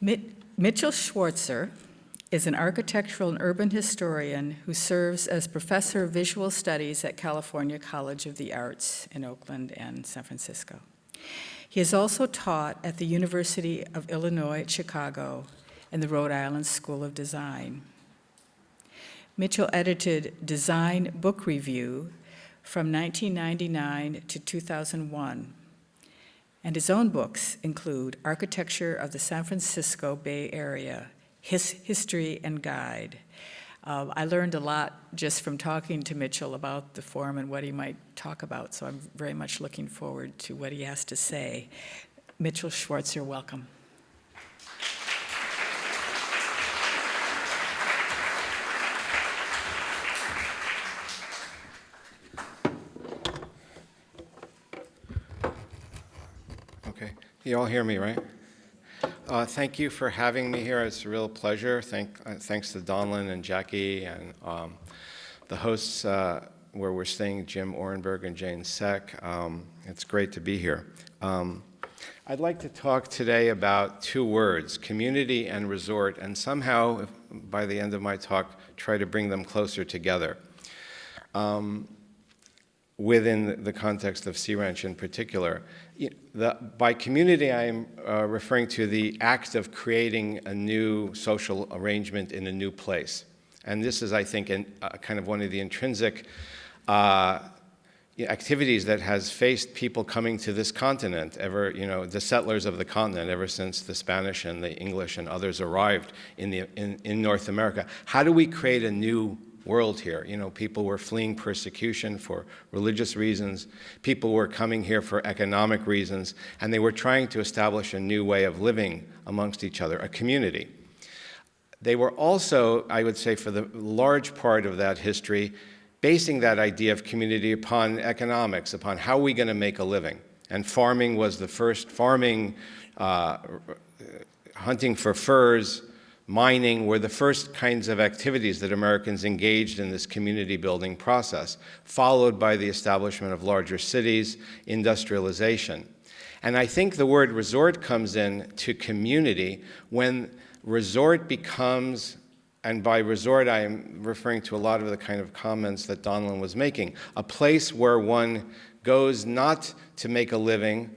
Mitchell Schwarzer is an architectural and urban historian who serves as professor of visual studies at California College of the Arts in Oakland and San Francisco. He has also taught at the University of Illinois at Chicago and the Rhode Island School of Design. Mitchell edited Design Book Review from 1999 to 2001, and his own books include Architecture of the San Francisco Bay Area, History and Guide. I learned a lot just from talking to Mitchell about the forum and what he might talk about, so I'm very much looking forward to what he has to say. Mitchell Schwarzer, welcome. Okay, you all hear me, right? Thank you for having me here. It's a real pleasure. Thanks to Donlin and Jackie and the hosts where we're staying, Jim Orenberg and Jane Seck. It's great to be here. I'd like to talk today about two words, community and resort, and somehow, by the end of my talk, try to bring them closer together within the context of Sea Ranch in particular. By community, I'm referring to the act of creating a new social arrangement in a new place. And this is, I think, kind of one of the intrinsic activities that has faced people coming to this continent, the settlers of the continent, ever since the Spanish and the English and others arrived in North America. How do we create a new world here? People were fleeing persecution for religious reasons. People were coming here for economic reasons, and they were trying to establish a new way of living amongst each other, a community. They were also, I would say, for the large part of that history, basing that idea of community upon economics, upon how are we going to make a living. And farming was the first. Farming, hunting for furs, mining were the first kinds of activities that Americans engaged in this community building process, followed by the establishment of larger cities, industrialization. And I think the word resort comes in to community when resort becomes, and by resort I am referring to a lot of the kind of comments that Donlin was making, a place where one goes not to make a living,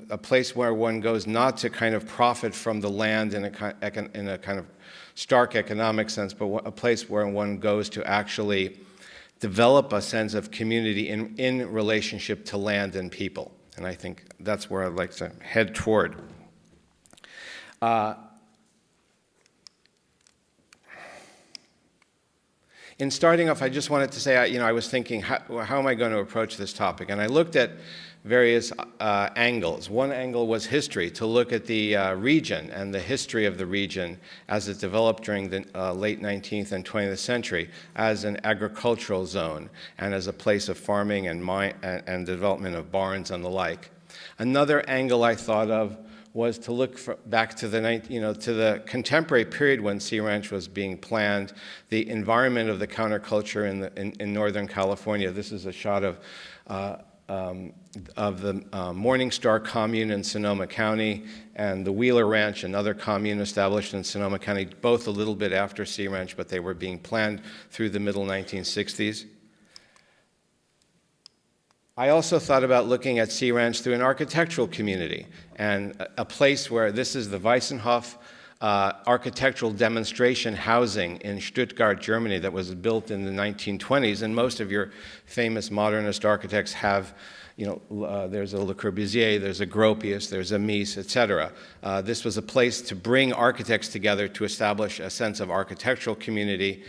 a place where one goes not to kind of profit from the land in a kind of stark economic sense, but a place where one goes to actually develop a sense of community in relationship to land and people. And I think that's where I'd like to head toward. In starting off, I just wanted to say, I was thinking, how am I going to approach this topic? And I looked at various angles. One angle was history, to look at the region and the history of the region as it developed during the late 19th and 20th century as an agricultural zone and as a place of farming and development of barns and the like. Another angle I thought of was to look back to the contemporary period when Sea Ranch was being planned, the environment of the counterculture in Northern California. This is a shot of the Morning Star commune in Sonoma County and the Wheeler Ranch, another commune established in Sonoma County, both a little bit after Sea Ranch, but they were being planned through the middle 1960s. I also thought about looking at Sea Ranch through an architectural community and a place where this is the Weissenhof architectural demonstration housing in Stuttgart, Germany, that was built in the 1920s. And most of your famous modernist architects have, there's a Le Corbusier, there's a Gropius, there's a Mies, etc. This was a place to bring architects together to establish a sense of architectural community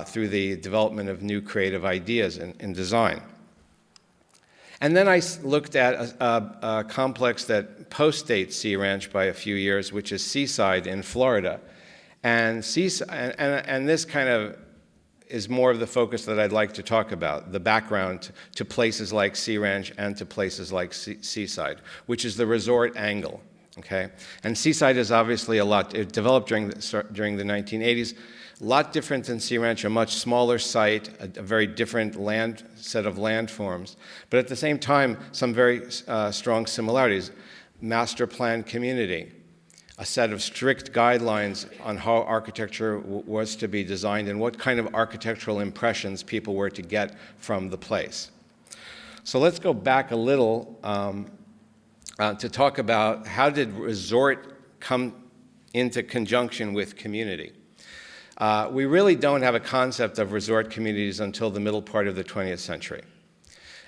through the development of new creative ideas in design. And then I looked at a complex that postdates Sea Ranch by a few years, which is Seaside in Florida. And this kind of is more of the focus that I'd like to talk about, the background to places like Sea Ranch and to places like Seaside, which is the resort angle. Okay? And Seaside is obviously it developed during the 1980s. A lot different than Sea Ranch, a much smaller site, a very different set of landforms, but at the same time, some very strong similarities. Master plan community, a set of strict guidelines on how architecture was to be designed and what kind of architectural impressions people were to get from the place. So let's go back a little to talk about how did resort come into conjunction with community. We really don't have a concept of resort communities until the middle part of the 20th century.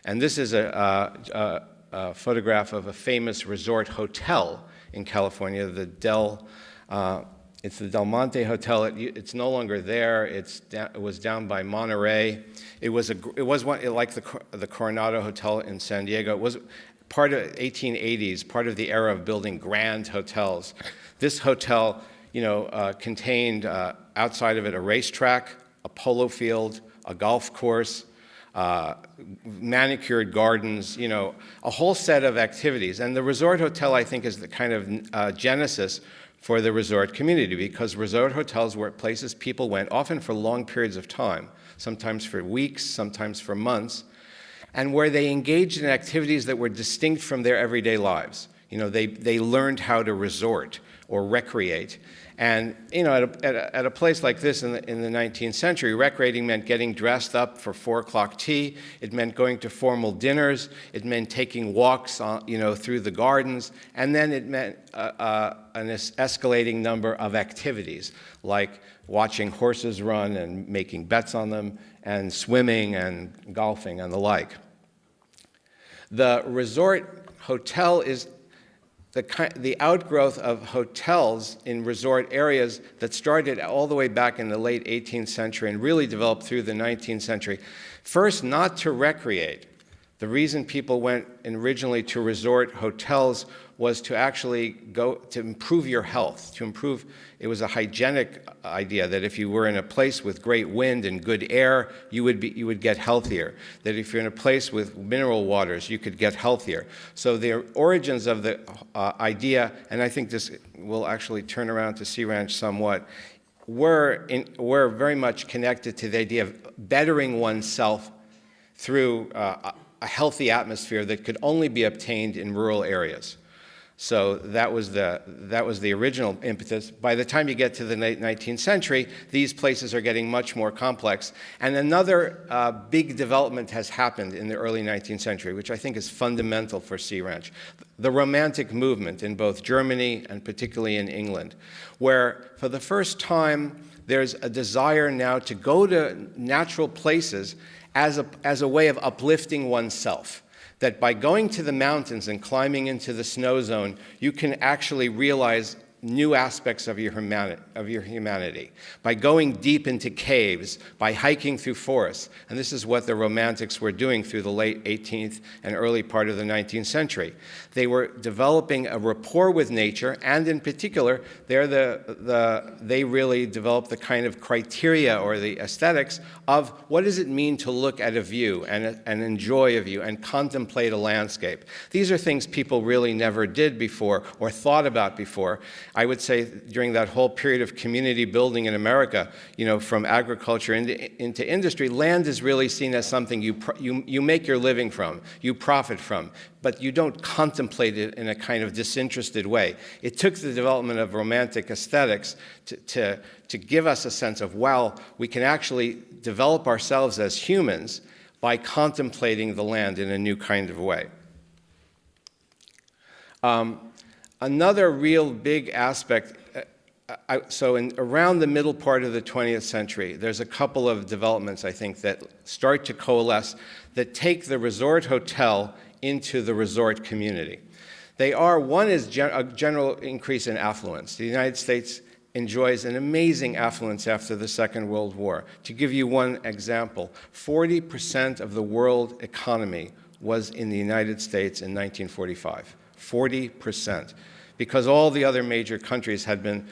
And this is a photograph of a famous resort hotel in California, it's the Del Monte Hotel. It's no longer there. It was down by Monterey. It was one, like the Coronado Hotel in San Diego. It was part of 1880s, part of the era of building grand hotels. This hotel, contained outside of it a racetrack, a polo field, a golf course, manicured gardens, a whole set of activities. And the resort hotel, I think, is the kind of genesis for the resort community, because resort hotels were places people went, often for long periods of time, sometimes for weeks, sometimes for months, and where they engaged in activities that were distinct from their everyday lives. They learned how to resort or recreate. And at a place like this in the 19th century, recreating meant getting dressed up for 4 o'clock tea. It meant going to formal dinners. It meant taking walks, through the gardens. And then it meant an escalating number of activities, like watching horses run and making bets on them, and swimming and golfing and the like. The resort hotel is the outgrowth of hotels in resort areas that started all the way back in the late 18th century and really developed through the 19th century. First, not to recreate. The reason people went originally to resort hotels was to actually go to improve your health, it was a hygienic idea that if you were in a place with great wind and good air, you would get healthier. That if you're in a place with mineral waters, you could get healthier. So the origins of the idea, and I think this will actually turn around to Sea Ranch somewhat, were very much connected to the idea of bettering oneself through a healthy atmosphere that could only be obtained in rural areas. So that was the original impetus. By the time you get to the late 19th century, these places are getting much more complex. And another big development has happened in the early 19th century, which I think is fundamental for Sea Ranch. The Romantic movement in both Germany and particularly in England, where for the first time there's a desire now to go to natural places as a way of uplifting oneself. That by going to the mountains and climbing into the snow zone, you can actually realize new aspects of your humanity. By going deep into caves, by hiking through forests. And this is what the Romantics were doing through the late 18th and early part of the 19th century. They were developing a rapport with nature, and in particular, they really developed the kind of criteria or the aesthetics of what does it mean to look at a view and enjoy a view and contemplate a landscape. These are things people really never did before or thought about before. I would say during that whole period of community building in America, from agriculture into industry, land is really seen as something you make your living from, you profit from, but you don't contemplate it in a kind of disinterested way. It took the development of Romantic aesthetics to give us a sense of, wow, we can actually develop ourselves as humans by contemplating the land in a new kind of way. Another real big aspect, around the middle part of the 20th century, there's a couple of developments, I think, that start to coalesce that take the resort hotel into the resort community. One is a general increase in affluence. The United States enjoys an amazing affluence after the Second World War. To give you one example, 40% of the world economy was in the United States in 1945. 40%, because all the other major countries had been,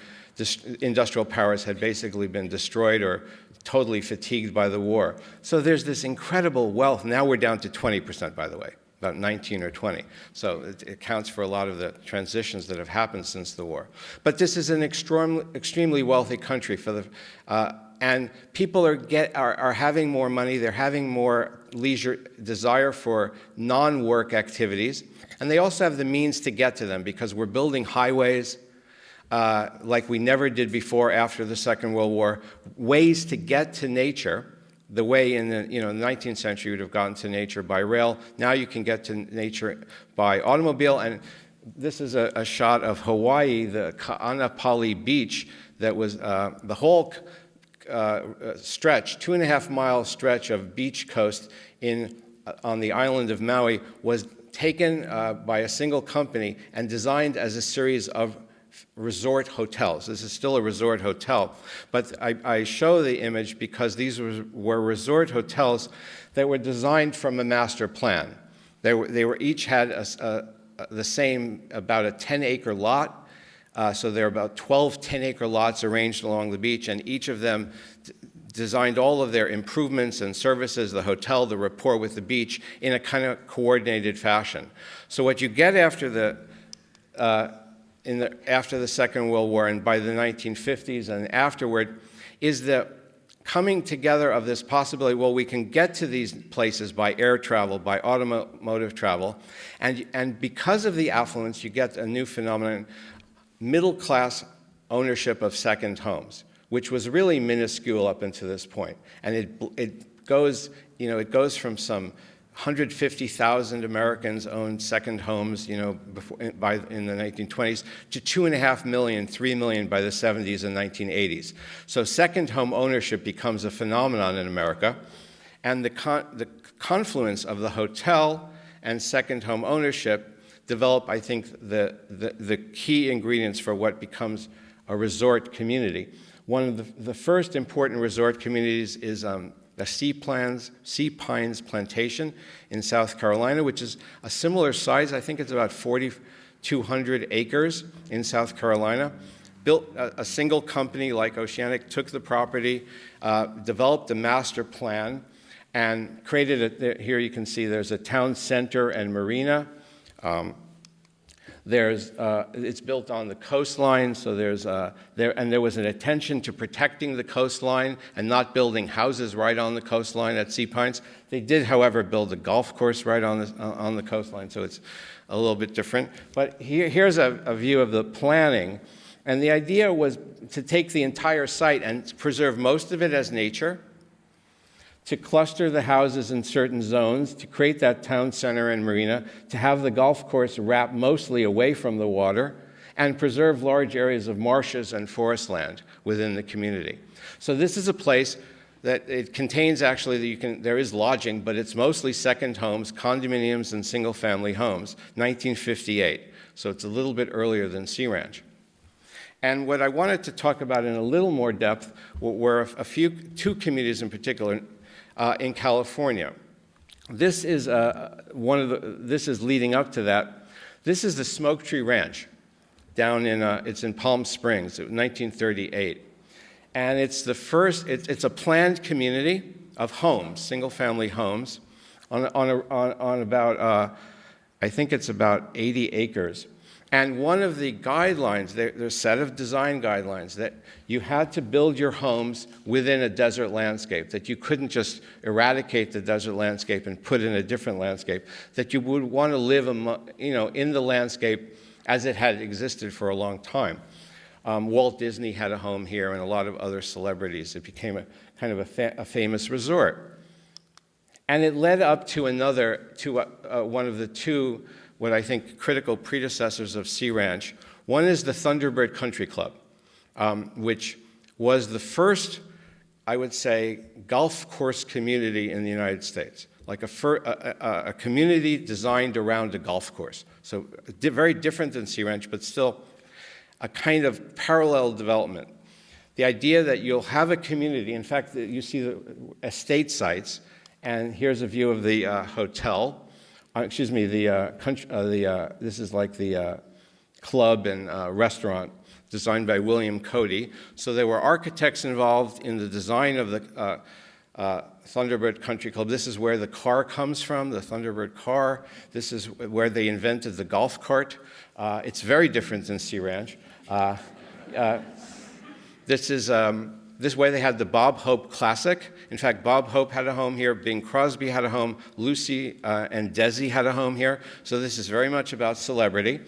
industrial powers had basically been destroyed or totally fatigued by the war. So there's this incredible wealth. Now we're down to 20%, by the way, about 19 or 20. So it accounts for a lot of the transitions that have happened since the war. But this is an extremely wealthy country and people are having more money, they're having more leisure, desire for non-work activities, and they also have the means to get to them because we're building highways, like we never did before after the Second World War, ways to get to nature. The way in the 19th century you would have gotten to nature by rail. Now you can get to nature by automobile. And this is a shot of Hawaii, the Kaanapali Beach, that was the whole stretch, 2.5-mile stretch of beach coast on the island of Maui was taken by a single company and designed as a series of resort hotels. This is still a resort hotel, but I show the image because these were resort hotels that were designed from a master plan. They were each had the same, about a 10-acre lot, so there are about 12 10-acre lots arranged along the beach, and each of them designed all of their improvements and services, the hotel, the rapport with the beach, in a kind of coordinated fashion. So what you get after the Second World War and by the 1950s and afterward is the coming together of this possibility, well, we can get to these places by air travel, by automotive travel, and because of the affluence, you get a new phenomenon, middle-class ownership of second homes, which was really minuscule up until this point. And it goes from some 150,000 Americans owned second homes, in the 1920s, to 2.5 million, 3 million by the 70s and 1980s. So second home ownership becomes a phenomenon in America, and the confluence of the hotel and second home ownership develop, I think, the key ingredients for what becomes a resort community. One of the first important resort communities is the Pines Plantation in South Carolina, which is a similar size. I think it's about 4,200 acres in South Carolina. Built a single company like Oceanic, took the property, developed a master plan, and created here you can see there's a town center and marina. It's built on the coastline, so there was an attention to protecting the coastline and not building houses right on the coastline at Sea Pines. They did, however, build a golf course right on the coastline, so it's a little bit different. But here's a view of the planning, and the idea was to take the entire site and preserve most of it as nature, to cluster the houses in certain zones, to create that town center and marina, to have the golf course wrap mostly away from the water, and preserve large areas of marshes and forest land within the community. So this is a place that it contains actually, there is lodging, but it's mostly second homes, condominiums, and single-family homes, 1958. So it's a little bit earlier than Sea Ranch. And what I wanted to talk about in a little more depth were two communities in particular, in California. This is this is leading up to that. This is the Smoke Tree Ranch down it's in Palm Springs, 1938. And it's it's a planned community of homes, single-family homes, on about, I think it's about 80 acres. And one of the guidelines, there's a set of design guidelines that you had to build your homes within a desert landscape, that you couldn't just eradicate the desert landscape and put in a different landscape, that you would want to live in the landscape as it had existed for a long time. Walt Disney had a home here and a lot of other celebrities. It became a kind of a famous resort. And it led up to one of the two, what I think, critical predecessors of Sea Ranch. One is the Thunderbird Country Club, which was the first, I would say, golf course community in the United States, like a community designed around a golf course. So very different than Sea Ranch, but still a kind of parallel development. The idea that you'll have a community, in fact, you see the estate sites, and here's a view of the hotel. This is like the club and restaurant designed by William Cody. So there were architects involved in the design of the Thunderbird Country Club. This is where the car comes from, the Thunderbird car. This is where they invented the golf cart. It's very different than Sea Ranch. This is where they had the Bob Hope Classic. In fact, Bob Hope had a home here, Bing Crosby had a home, Lucy and Desi had a home here. So this is very much about celebrity.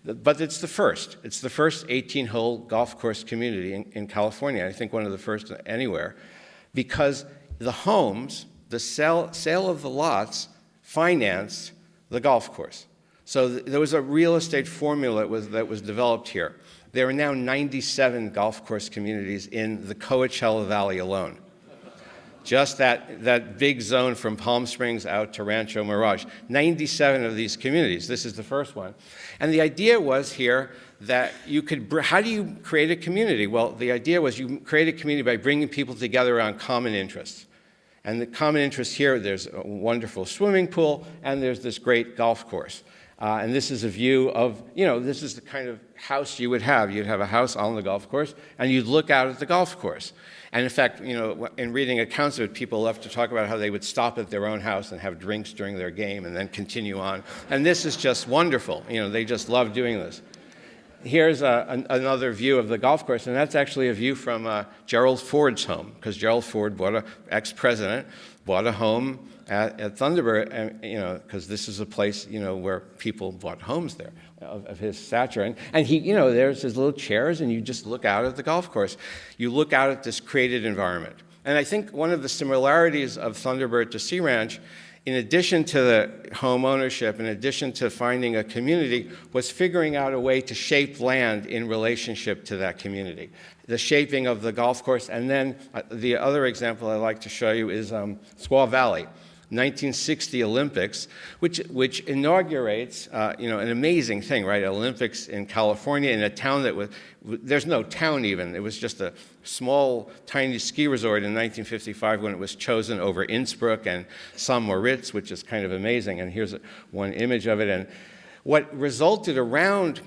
But it's the first. It's the first 18-hole golf course community in California. I think one of the first anywhere, because the homes, the sale of the lots, financed the golf course. So there was a real estate formula that was developed here. There are now 97 golf course communities in the Coachella Valley alone. Just that big zone from Palm Springs out to Rancho Mirage. 97 of these communities. This is the first one. And the idea was here that you could, how do you create a community? Well, the idea was you create a community by bringing people together around common interests. And the common interest here, there's a wonderful swimming pool, and there's this great golf course. And this is a view of, this is the kind of house you would have. You'd have a house on the golf course, and you'd look out at the golf course. And in fact, in reading accounts of it, people love to talk about how they would stop at their own house and have drinks during their game and then continue on. And this is just wonderful. They just love doing this. Here's another view of the golf course, and that's actually a view from Gerald Ford's home, because Gerald Ford, ex-president, bought a home at Thunderbird, because this is a place, where people bought homes there of his stature. And he, there's his little chairs, and you just look out at the golf course. You look out at this created environment. And I think one of the similarities of Thunderbird to Sea Ranch, in addition to the home ownership, in addition to finding a community, was figuring out a way to shape land in relationship to that community. The shaping of the golf course, and then the other example I'd like to show you is Squaw Valley. 1960 Olympics, which inaugurates, an amazing thing, right? Olympics in California, in a town that was, there's no town even. It was just a small, tiny ski resort in 1955 when it was chosen over Innsbruck and St. Moritz, which is kind of amazing. And here's one image of it. And what resulted around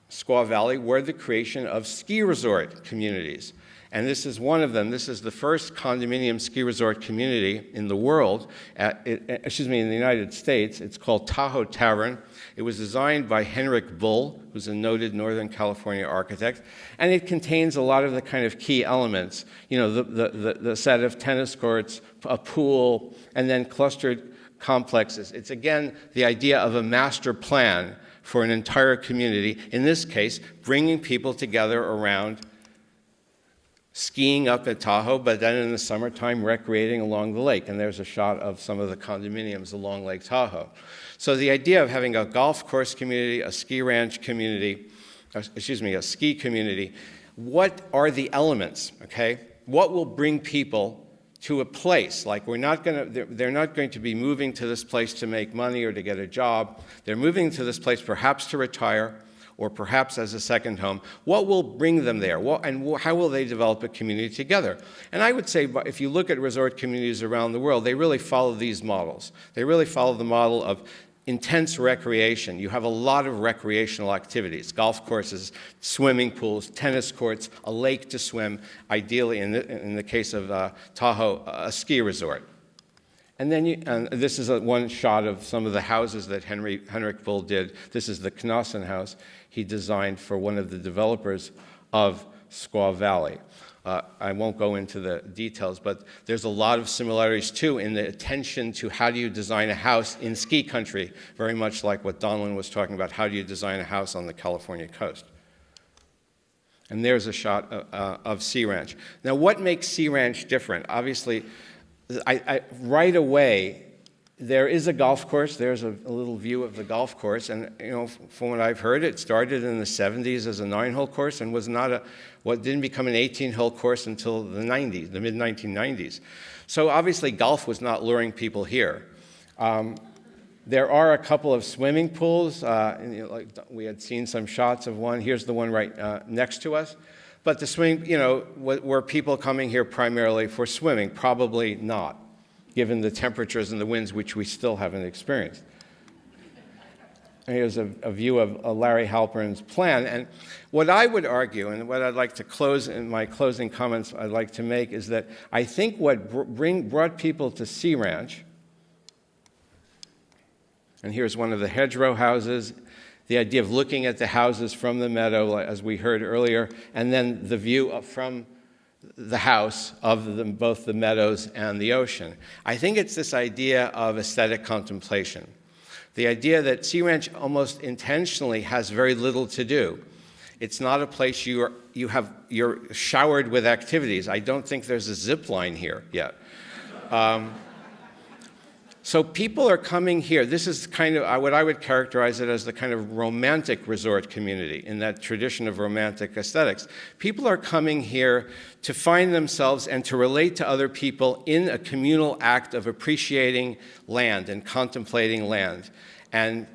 Squaw Valley were the creation of ski resort communities. And this is one of them. This is the first condominium ski resort community in the world, in the United States. It's called Tahoe Tavern. It was designed by Henrik Bull, who's a noted Northern California architect. And it contains a lot of the kind of key elements, the set of tennis courts, a pool, and then clustered complexes. It's, again, the idea of a master plan for an entire community, in this case, bringing people together around skiing up at Tahoe, but then in the summertime recreating along the lake. And there's a shot of some of the condominiums along Lake Tahoe. So the idea of having a golf course community, a ski ranch community, a ski community, what are the elements, okay? What will bring people to a place? Like they're not going to be moving to this place to make money or to get a job. They're moving to this place perhaps to retire, or perhaps as a second home. What will bring them there? And how will they develop a community together? And I would say, if you look at resort communities around the world, they really follow these models. They really follow the model of intense recreation. You have a lot of recreational activities, golf courses, swimming pools, tennis courts, a lake to swim, ideally, in the case of Tahoe, a ski resort. And then this is one shot of some of the houses that Henrik Bull did. This is the Knosson house he designed for one of the developers of Squaw Valley. I won't go into the details, but there's a lot of similarities, too, in the attention to how do you design a house in ski country, very much like what Donlin was talking about, how do you design a house on the California coast. And there's a shot of Sea Ranch. Now, what makes Sea Ranch different? Obviously, right away, there is a golf course. There's a little view of the golf course. And, from what I've heard, it started in the 70s as a 9-hole course and was what didn't become an 18-hole course until the mid-1990s. So obviously, golf was not luring people here. There are a couple of swimming pools. Like we had seen some shots of one. Here's the one right next to us. But the swim, were people coming here primarily for swimming? Probably not, given the temperatures and the winds, which we still haven't experienced. And here's a view of Larry Halpern's plan. And what I would argue, and what I'd like to close in my closing comments I'd like to make, is that I think what brought people to Sea Ranch, and here's one of the hedgerow houses, the idea of looking at the houses from the meadow, as we heard earlier, and then the view from the house of both the meadows and the ocean. I think it's this idea of aesthetic contemplation. The idea that Sea Ranch almost intentionally has very little to do. It's not a place you're showered with activities. I don't think there's a zip line here yet. So people are coming here. This is kind of what I would characterize it as the kind of romantic resort community in that tradition of romantic aesthetics. People are coming here to find themselves and to relate to other people in a communal act of appreciating land and contemplating land. And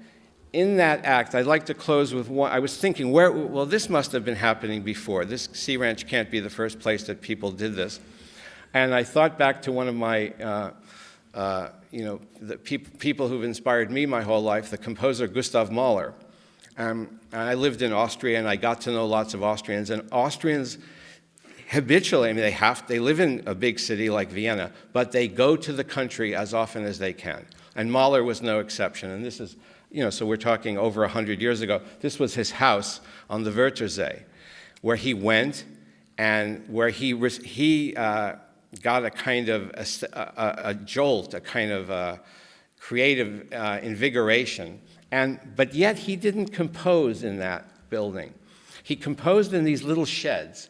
in that act, I'd like to close with one. I was thinking, well, this must have been happening before. This Sea Ranch can't be the first place that people did this. And I thought back to one of my the people who've inspired me my whole life, the composer Gustav Mahler. And I lived in Austria, and I got to know lots of Austrians. And Austrians habitually, I mean, they live in a big city like Vienna, but they go to the country as often as they can. And Mahler was no exception. And this is, so we're talking over 100 years ago. This was his house on the Wörthersee, where he went and where he got a kind of a jolt, a kind of creative invigoration. But yet he didn't compose in that building. He composed in these little sheds.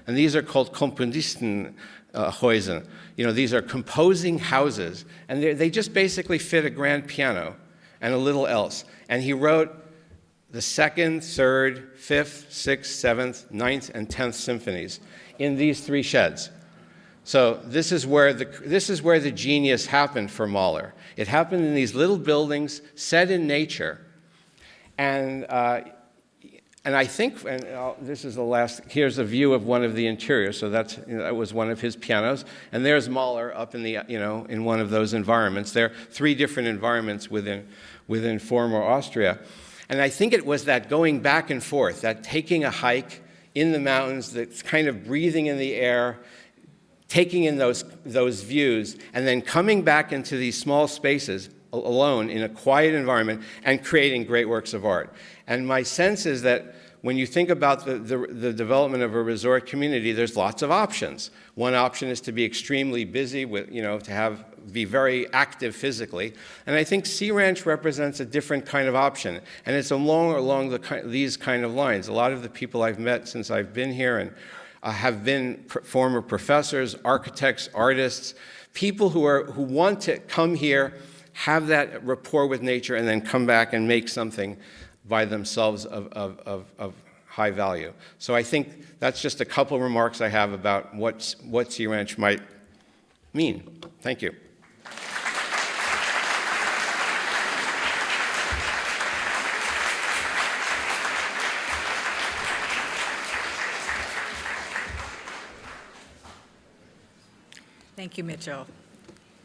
And these are called Komponistenhäuser. These are composing houses. And they just basically fit a grand piano and a little else. And he wrote the 2nd, 3rd, 5th, 6th, 7th, 9th, and 10th symphonies in these 3 sheds. So this is where the genius happened for Mahler. It happened in these little buildings set in nature. And I think, this is the last, here's a view of one of the interiors. So that was one of his pianos. And there's Mahler up in in one of those environments. There are 3 different environments within former Austria. And I think it was that going back and forth, that taking a hike in the mountains, that's kind of breathing in the air, taking in those views, and then coming back into these small spaces alone in a quiet environment and creating great works of art. And my sense is that when you think about the development of a resort community, there's lots of options. One option is to be extremely busy with, be very active physically. And I think Sea Ranch represents a different kind of option. And it's along these kind of lines. A lot of the people I've met since I've been here and have been former professors, architects, artists, people who want to come here, have that rapport with nature, and then come back and make something by themselves of high value. So I think that's just a couple of remarks I have about what Sea Ranch might mean. Thank you. Thank you, Mitchell.